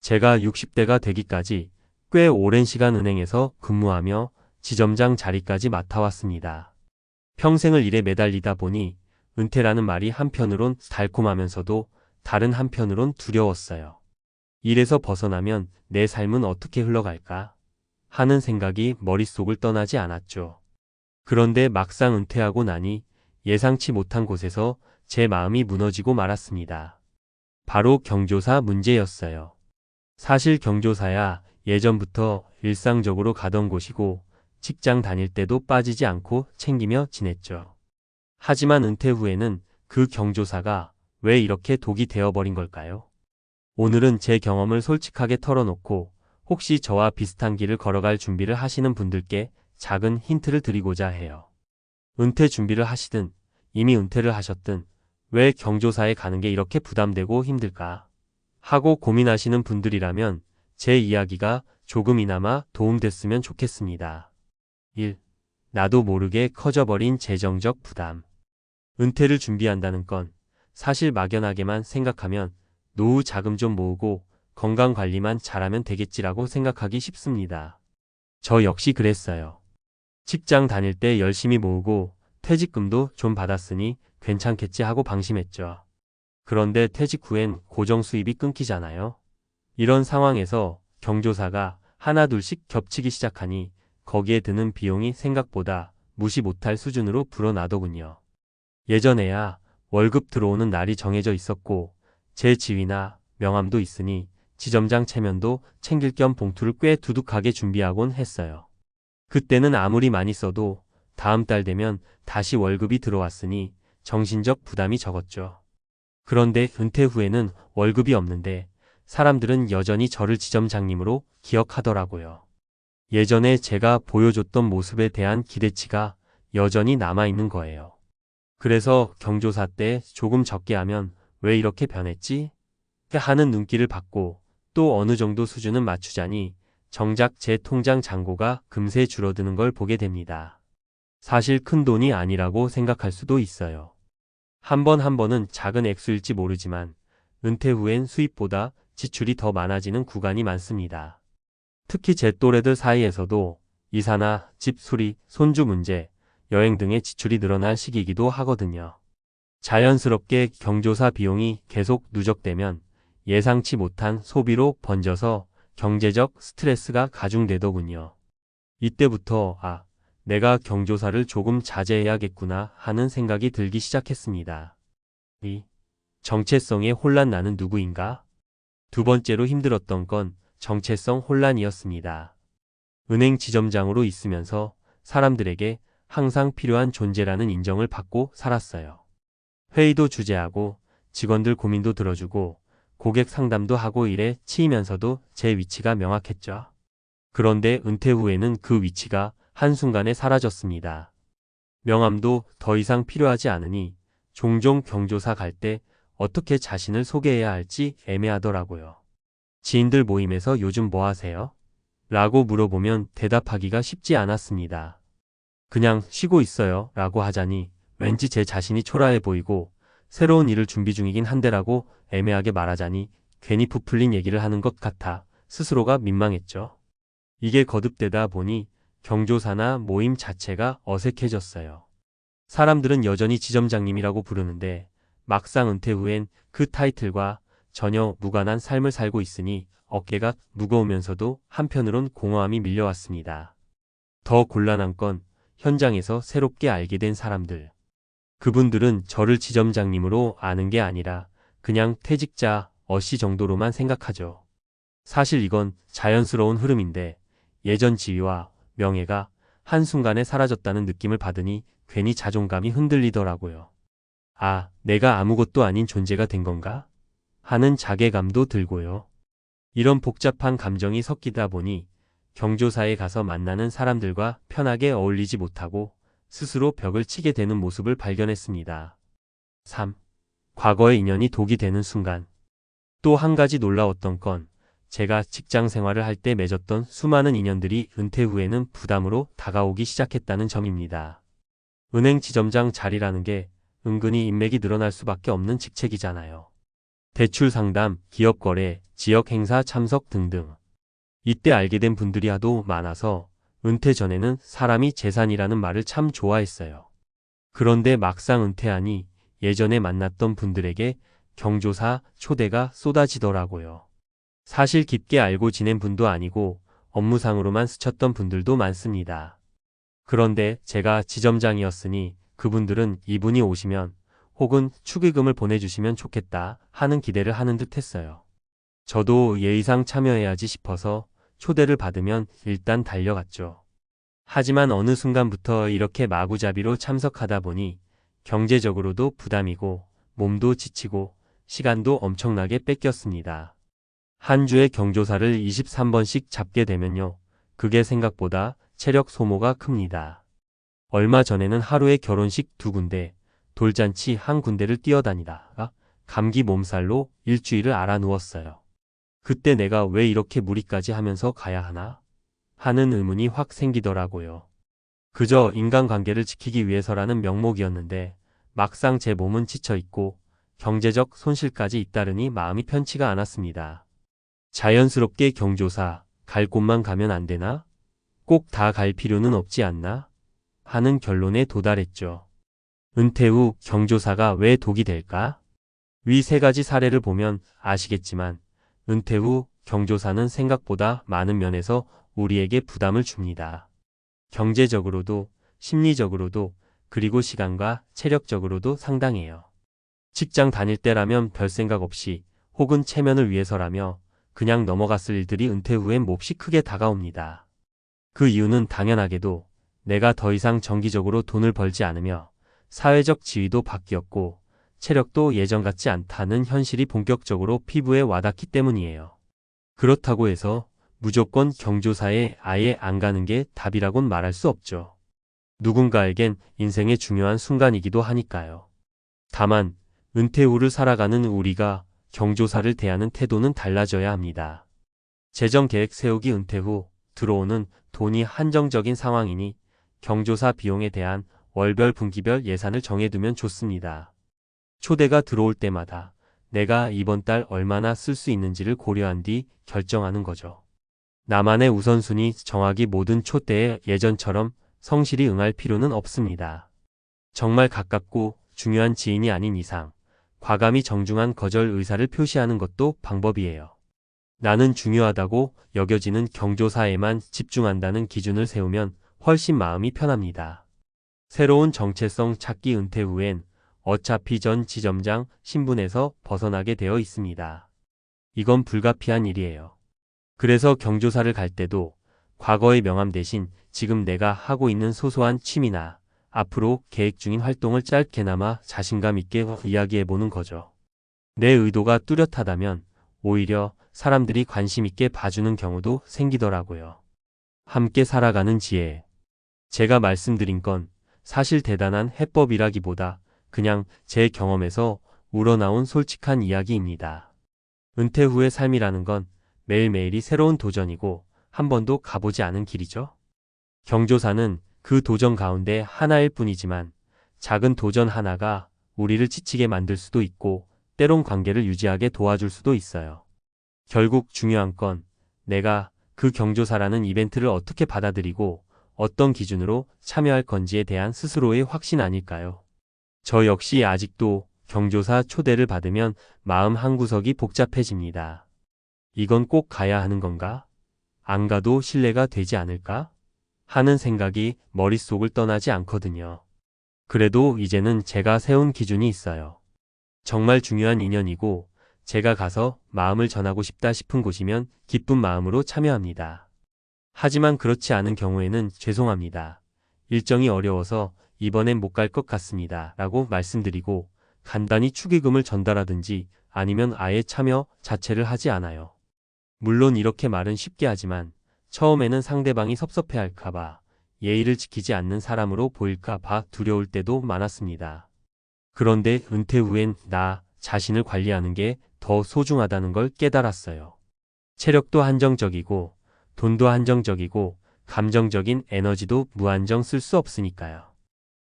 제가 60대가 되기까지 꽤 오랜 시간 은행에서 근무하며 지점장 자리까지 맡아왔습니다. 평생을 일에 매달리다 보니 은퇴라는 말이 한편으론 달콤하면서도 다른 한편으론 두려웠어요. 일에서 벗어나면 내 삶은 어떻게 흘러갈까 하는 생각이 머릿속을 떠나지 않았죠. 그런데 막상 은퇴하고 나니 예상치 못한 곳에서 제 마음이 무너지고 말았습니다. 바로 경조사 문제였어요. 사실 경조사야 예전부터 일상적으로 가던 곳이고 직장 다닐 때도 빠지지 않고 챙기며 지냈죠. 하지만 은퇴 후에는 그 경조사가 왜 이렇게 독이 되어버린 걸까요? 오늘은 제 경험을 솔직하게 털어놓고 혹시 저와 비슷한 길을 걸어갈 준비를 하시는 분들께 작은 힌트를 드리고자 해요. 은퇴 준비를 하시든 이미 은퇴를 하셨든 왜 경조사에 가는 게 이렇게 부담되고 힘들까 하고 고민하시는 분들이라면 제 이야기가 조금이나마 도움됐으면 좋겠습니다. 1. 나도 모르게 커져버린 재정적 부담. 은퇴를 준비한다는 건 사실 막연하게만 생각하면 노후 자금 좀 모으고 건강관리만 잘하면 되겠지라고 생각하기 쉽습니다. 저 역시 그랬어요. 직장 다닐 때 열심히 모으고 퇴직금도 좀 받았으니 괜찮겠지 하고 방심했죠. 그런데 퇴직 후엔 고정 수입이 끊기잖아요. 이런 상황에서 경조사가 하나둘씩 겹치기 시작하니 거기에 드는 비용이 생각보다 무시 못할 수준으로 불어나더군요. 예전에야 월급 들어오는 날이 정해져 있었고 제 지위나 명함도 있으니 지점장 체면도 챙길 겸 봉투를 꽤 두둑하게 준비하곤 했어요. 그때는 아무리 많이 써도 다음 달 되면 다시 월급이 들어왔으니 정신적 부담이 적었죠. 그런데 은퇴 후에는 월급이 없는데 사람들은 여전히 저를 지점장님으로 기억하더라고요. 예전에 제가 보여줬던 모습에 대한 기대치가 여전히 남아있는 거예요. 그래서 경조사 때 조금 적게 하면 왜 이렇게 변했지? 하는 눈길을 받고 또 어느 정도 수준은 맞추자니 정작 제 통장 잔고가 금세 줄어드는 걸 보게 됩니다. 사실 큰 돈이 아니라고 생각할 수도 있어요. 한 번 한 번은 작은 액수일지 모르지만 은퇴 후엔 수입보다 지출이 더 많아지는 구간이 많습니다. 특히 제 또래들 사이에서도 이사나 집 수리, 손주 문제, 여행 등의 지출이 늘어날 시기이기도 하거든요. 자연스럽게 경조사 비용이 계속 누적되면 예상치 못한 소비로 번져서 경제적 스트레스가 가중되더군요. 이때부터 내가 경조사를 조금 자제해야겠구나 하는 생각이 들기 시작했습니다. 2. 정체성에 혼란 나는 누구인가? 두 번째로 힘들었던 건 정체성 혼란이었습니다. 은행 지점장으로 있으면서 사람들에게 항상 필요한 존재라는 인정을 받고 살았어요. 회의도 주재하고 직원들 고민도 들어주고 고객 상담도 하고 일에 치이면서도 제 위치가 명확했죠. 그런데 은퇴 후에는 그 위치가 한순간에 사라졌습니다. 명함도 더 이상 필요하지 않으니 종종 경조사 갈 때 어떻게 자신을 소개해야 할지 애매하더라고요. 지인들 모임에서 요즘 뭐 하세요? 라고 물어보면 대답하기가 쉽지 않았습니다. 그냥 쉬고 있어요 라고 하자니 왠지 제 자신이 초라해 보이고 새로운 일을 준비 중이긴 한데라고 애매하게 말하자니 괜히 부풀린 얘기를 하는 것 같아 스스로가 민망했죠. 이게 거듭되다 보니 경조사나 모임 자체가 어색해졌어요. 사람들은 여전히 지점장님이라고 부르는데 막상 은퇴 후엔 그 타이틀과 전혀 무관한 삶을 살고 있으니 어깨가 무거우면서도 한편으론 공허함이 밀려왔습니다. 더 곤란한 건 현장에서 새롭게 알게 된 사람들. 그분들은 저를 지점장님으로 아는 게 아니라 그냥 퇴직자 어씨 정도로만 생각하죠. 사실 이건 자연스러운 흐름인데 예전 지위와 명예가 한순간에 사라졌다는 느낌을 받으니 괜히 자존감이 흔들리더라고요. 내가 아무것도 아닌 존재가 된 건가? 하는 자괴감도 들고요. 이런 복잡한 감정이 섞이다 보니 경조사에 가서 만나는 사람들과 편하게 어울리지 못하고 스스로 벽을 치게 되는 모습을 발견했습니다. 3. 과거의 인연이 독이 되는 순간. 또 한 가지 놀라웠던 건 제가 직장 생활을 할 때 맺었던 수많은 인연들이 은퇴 후에는 부담으로 다가오기 시작했다는 점입니다. 은행 지점장 자리라는 게 은근히 인맥이 늘어날 수밖에 없는 직책이잖아요. 대출 상담, 기업 거래, 지역 행사 참석 등등. 이때 알게 된 분들이 하도 많아서 은퇴 전에는 사람이 재산이라는 말을 참 좋아했어요. 그런데 막상 은퇴하니 예전에 만났던 분들에게 경조사 초대가 쏟아지더라고요. 사실 깊게 알고 지낸 분도 아니고 업무상으로만 스쳤던 분들도 많습니다. 그런데 제가 지점장이었으니 그분들은 이분이 오시면 혹은 축의금을 보내주시면 좋겠다 하는 기대를 하는 듯 했어요. 저도 예의상 참여해야지 싶어서 초대를 받으면 일단 달려갔죠. 하지만 어느 순간부터 이렇게 마구잡이로 참석하다 보니 경제적으로도 부담이고 몸도 지치고 시간도 엄청나게 뺏겼습니다. 한 주에 경조사를 23번씩 잡게 되면요. 그게 생각보다 체력 소모가 큽니다. 얼마 전에는 하루에 결혼식 2군데, 돌잔치 1군데를 뛰어다니다가 감기 몸살로 일주일을 알아 누웠어요. 그때 내가 왜 이렇게 무리까지 하면서 가야 하나? 하는 의문이 확 생기더라고요. 그저 인간관계를 지키기 위해서라는 명목이었는데 막상 제 몸은 지쳐 있고 경제적 손실까지 잇따르니 마음이 편치가 않았습니다. 자연스럽게 경조사, 갈 곳만 가면 안 되나? 꼭 다 갈 필요는 없지 않나? 하는 결론에 도달했죠. 은퇴 후 경조사가 왜 독이 될까? 위 3가지 사례를 보면 아시겠지만 은퇴 후 경조사는 생각보다 많은 면에서 우리에게 부담을 줍니다. 경제적으로도, 심리적으로도, 그리고 시간과 체력적으로도 상당해요. 직장 다닐 때라면 별 생각 없이 혹은 체면을 위해서라며 그냥 넘어갔을 일들이 은퇴 후엔 몹시 크게 다가옵니다. 그 이유는 당연하게도 내가 더 이상 정기적으로 돈을 벌지 않으며 사회적 지위도 바뀌었고 체력도 예전 같지 않다는 현실이 본격적으로 피부에 와닿기 때문이에요. 그렇다고 해서 무조건 경조사에 아예 안 가는 게 답이라곤 말할 수 없죠. 누군가에겐 인생의 중요한 순간이기도 하니까요. 다만 은퇴 후를 살아가는 우리가 경조사를 대하는 태도는 달라져야 합니다. 재정 계획 세우기 은퇴 후 들어오는 돈이 한정적인 상황이니 경조사 비용에 대한 월별 분기별 예산을 정해두면 좋습니다. 초대가 들어올 때마다 내가 이번 달 얼마나 쓸 수 있는지를 고려한 뒤 결정하는 거죠. 나만의 우선순위 정하기 모든 초대에 예전처럼 성실히 응할 필요는 없습니다. 정말 가깝고 중요한 지인이 아닌 이상 과감히 정중한 거절 의사를 표시하는 것도 방법이에요. 나는 중요하다고 여겨지는 경조사에만 집중한다는 기준을 세우면 훨씬 마음이 편합니다. 새로운 정체성 찾기 은퇴 후엔 어차피 전 지점장 신분에서 벗어나게 되어 있습니다. 이건 불가피한 일이에요. 그래서 경조사를 갈 때도 과거의 명함 대신 지금 내가 하고 있는 소소한 취미나 앞으로 계획 중인 활동을 짧게나마 자신감 있게 이야기해보는 거죠. 내 의도가 뚜렷하다면 오히려 사람들이 관심 있게 봐주는 경우도 생기더라고요. 함께 살아가는 지혜. 제가 말씀드린 건 사실 대단한 해법이라기보다 그냥 제 경험에서 우러나온 솔직한 이야기입니다. 은퇴 후의 삶이라는 건 매일매일이 새로운 도전이고 한 번도 가보지 않은 길이죠. 경조사는 그 도전 가운데 하나일 뿐이지만 작은 도전 하나가 우리를 지치게 만들 수도 있고 때론 관계를 유지하게 도와줄 수도 있어요. 결국 중요한 건 내가 그 경조사라는 이벤트를 어떻게 받아들이고 어떤 기준으로 참여할 건지에 대한 스스로의 확신 아닐까요? 저 역시 아직도 경조사 초대를 받으면 마음 한구석이 복잡해집니다. 이건 꼭 가야 하는 건가? 안 가도 신뢰가 되지 않을까? 하는 생각이 머릿속을 떠나지 않거든요. 그래도 이제는 제가 세운 기준이 있어요. 정말 중요한 인연이고 제가 가서 마음을 전하고 싶다 싶은 곳이면 기쁜 마음으로 참여합니다. 하지만 그렇지 않은 경우에는 죄송합니다. 일정이 어려워서 이번엔 못 갈 것 같습니다. 라고 말씀드리고 간단히 축의금을 전달하든지 아니면 아예 참여 자체를 하지 않아요. 물론 이렇게 말은 쉽게 하지만 처음에는 상대방이 섭섭해할까봐 예의를 지키지 않는 사람으로 보일까봐 두려울 때도 많았습니다. 그런데 은퇴 후엔 나 자신을 관리하는 게 더 소중하다는 걸 깨달았어요. 체력도 한정적이고 돈도 한정적이고 감정적인 에너지도 무한정 쓸 수 없으니까요.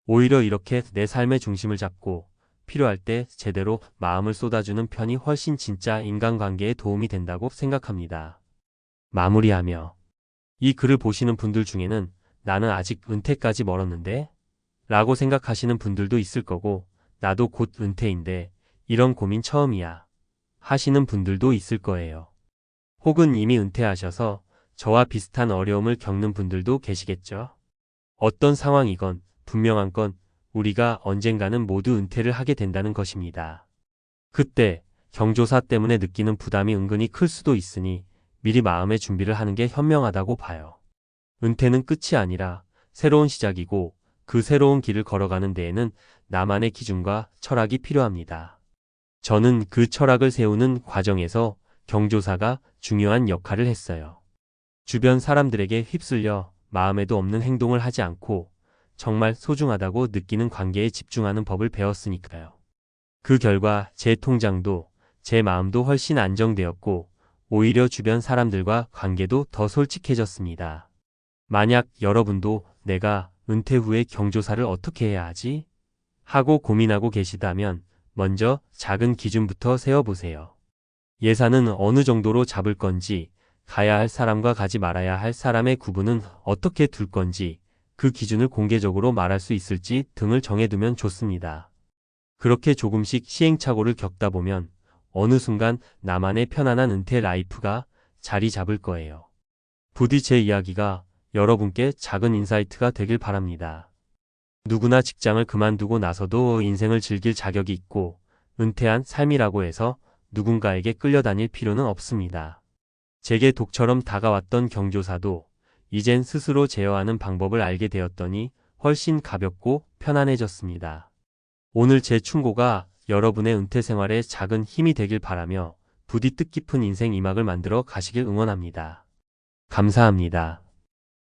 오히려 이렇게 내 삶의 중심을 잡고 필요할 때 제대로 마음을 쏟아주는 편이 훨씬 진짜 인간관계에 도움이 된다고 생각합니다. 마무리하며 이 글을 보시는 분들 중에는 나는 아직 은퇴까지 멀었는데? 라고 생각하시는 분들도 있을 거고, 나도 곧 은퇴인데 이런 고민 처음이야 하시는 분들도 있을 거예요. 혹은 이미 은퇴하셔서 저와 비슷한 어려움을 겪는 분들도 계시겠죠. 어떤 상황이건 분명한 건 우리가 언젠가는 모두 은퇴를 하게 된다는 것입니다. 그때 경조사 때문에 느끼는 부담이 은근히 클 수도 있으니 미리 마음의 준비를 하는 게 현명하다고 봐요. 은퇴는 끝이 아니라 새로운 시작이고 그 새로운 길을 걸어가는 데에는 나만의 기준과 철학이 필요합니다. 저는 그 철학을 세우는 과정에서 경조사가 중요한 역할을 했어요. 주변 사람들에게 휩쓸려 마음에도 없는 행동을 하지 않고 정말 소중하다고 느끼는 관계에 집중하는 법을 배웠으니까요. 그 결과 제 통장도 제 마음도 훨씬 안정되었고 오히려 주변 사람들과 관계도 더 솔직해졌습니다. 만약 여러분도 내가 은퇴 후에 경조사를 어떻게 해야 하지? 하고 고민하고 계시다면 먼저 작은 기준부터 세워보세요. 예산은 어느 정도로 잡을 건지, 가야 할 사람과 가지 말아야 할 사람의 구분은 어떻게 둘 건지, 그 기준을 공개적으로 말할 수 있을지 등을 정해두면 좋습니다. 그렇게 조금씩 시행착오를 겪다 보면 어느 순간 나만의 편안한 은퇴 라이프가 자리 잡을 거예요. 부디 제 이야기가 여러분께 작은 인사이트가 되길 바랍니다. 누구나 직장을 그만두고 나서도 인생을 즐길 자격이 있고 은퇴한 삶이라고 해서 누군가에게 끌려다닐 필요는 없습니다. 제게 독처럼 다가왔던 경조사도 이젠 스스로 제어하는 방법을 알게 되었더니 훨씬 가볍고 편안해졌습니다. 오늘 제 충고가 여러분의 은퇴 생활에 작은 힘이 되길 바라며 부디 뜻깊은 인생 2막을 만들어 가시길 응원합니다. 감사합니다.